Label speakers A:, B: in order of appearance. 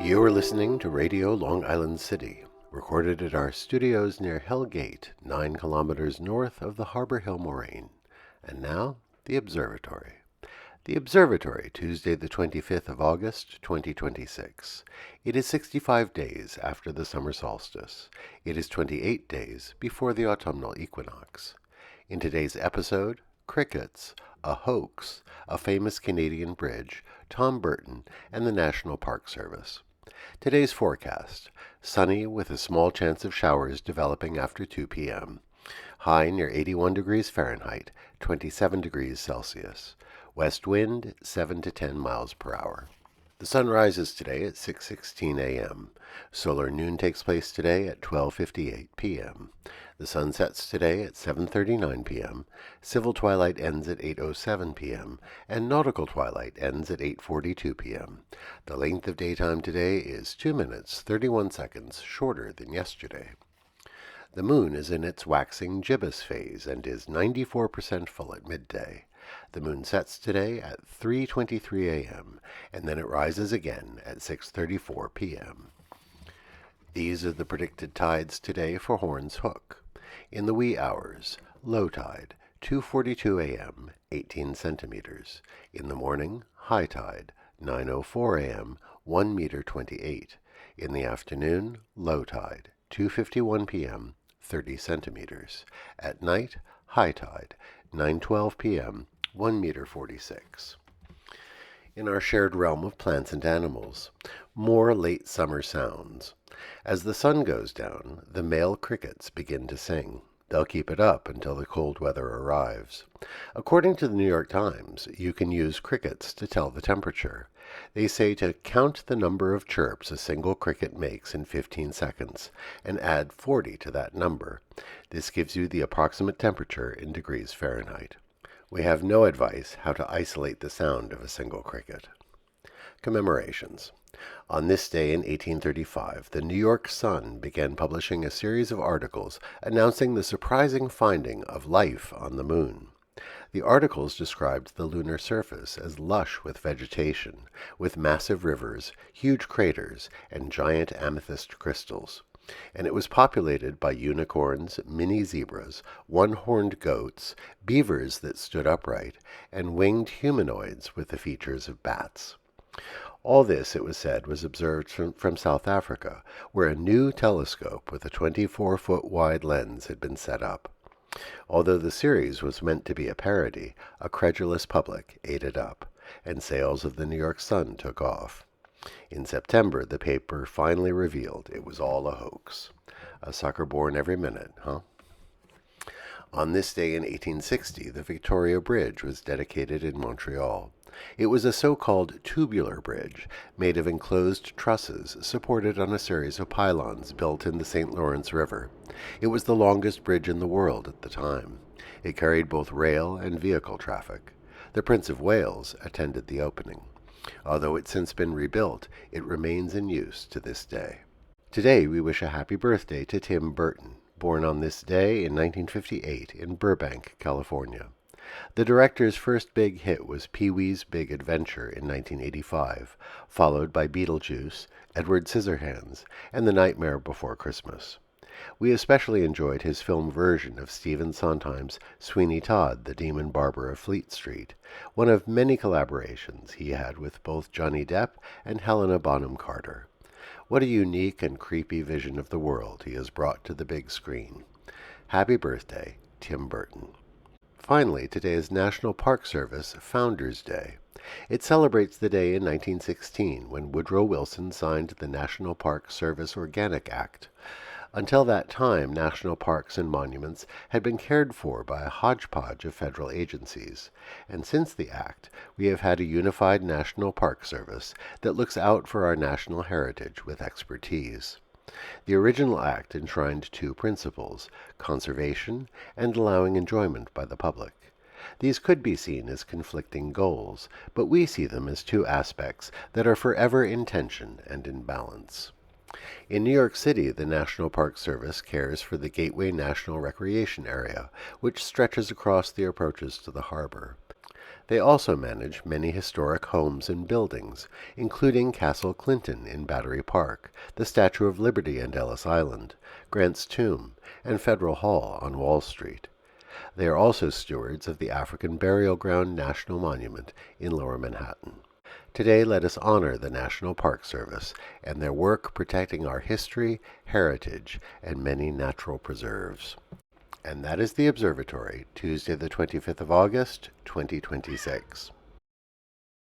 A: You are listening to Radio Long Island City, recorded at our studios near Hell Gate, 9 kilometers north of the Harbor Hill Moraine. And now, the Observatory. The Observatory, Tuesday the 25th of August, 2026. It is 65 days after the summer solstice. It is 28 days before the autumnal equinox. In today's episode, crickets, a hoax, a famous Canadian bridge, Tom Burton, and the National Park Service. Today's forecast: sunny with a small chance of showers developing after 2 p.m. High near 81 degrees Fahrenheit, 27 degrees Celsius. West wind 7 to 10 miles per hour. The sun rises today at 6:16 a.m. Solar noon takes place today at 12:58 p.m. The sun sets today at 7:39 p.m. Civil twilight ends at 8:07 p.m. and nautical twilight ends at 8:42 p.m. The length of daytime today is 2 minutes 31 seconds shorter than yesterday. The moon is in its waxing gibbous phase and is 94% full at midday. The moon sets today at 3:23 a.m., and then it rises again at 6:34 p.m. These are the predicted tides today for Horns Hook. In the wee hours, low tide, 2:42 a.m., 18 centimeters. In the morning, high tide, 9:04 a.m., 1 meter 28. In the afternoon, low tide, 2:51 p.m., 30 centimeters. At night, high tide, 9:12 p.m., 1 meter 46. In our shared realm of plants and animals, more late summer sounds. As the sun goes down, the male crickets begin to sing. They'll keep it up until the cold weather arrives. According to the New York Times, you can use crickets to tell the temperature. They say to count the number of chirps a single cricket makes in 15 seconds and add 40 to that number. This gives you the approximate temperature in degrees Fahrenheit. We have no advice how to isolate the sound of a single cricket. Commemorations. On this day in 1835, the New York Sun began publishing a series of articles announcing the surprising finding of life on the moon. The articles described the lunar surface as lush with vegetation, with massive rivers, huge craters, and giant amethyst crystals. And it was populated by unicorns, mini zebras, one-horned goats, beavers that stood upright, and winged humanoids with the features of bats. All this, it was said, was observed from South Africa, where a new telescope with a 24-foot wide lens had been set up. Although the series was meant to be a parody, a credulous public ate it up, and sales of the New York Sun took off. In September, the paper finally revealed it was all a hoax. A sucker born every minute, huh? On this day in 1860, the Victoria Bridge was dedicated in Montreal. It was a so-called tubular bridge, made of enclosed trusses supported on a series of pylons built in the St. Lawrence River. It was the longest bridge in the world at the time. It carried both rail and vehicle traffic. The Prince of Wales attended the opening. Although it's since been rebuilt, it remains in use to this day. Today we wish a happy birthday to Tim Burton, born on this day in 1958 in Burbank, California. The director's first big hit was Pee-wee's Big Adventure in 1985, followed by Beetlejuice, Edward Scissorhands, and The Nightmare Before Christmas. We especially enjoyed his film version of Stephen Sondheim's Sweeney Todd, the Demon Barber of Fleet Street, one of many collaborations he had with both Johnny Depp and Helena Bonham Carter. What a unique and creepy vision of the world he has brought to the big screen. Happy birthday, Tim Burton. Finally, today is National Park Service Founders Day. It celebrates the day in 1916 when Woodrow Wilson signed the National Park Service Organic Act. Until that time, national parks and monuments had been cared for by a hodgepodge of federal agencies, and since the act, we have had a unified National Park Service that looks out for our national heritage with expertise. The original act enshrined two principles: conservation and allowing enjoyment by the public. These could be seen as conflicting goals, but we see them as two aspects that are forever in tension and in balance. In New York City, the National Park Service cares for the Gateway National Recreation Area, which stretches across the approaches to the harbor. They also manage many historic homes and buildings, including Castle Clinton in Battery Park, the Statue of Liberty in Ellis Island, Grant's Tomb, and Federal Hall on Wall Street. They are also stewards of the African Burial Ground National Monument in Lower Manhattan. Today, let us honor the National Park Service and their work protecting our history, heritage, and many natural preserves. And that is the Observatory, Tuesday the 25th of August, 2026.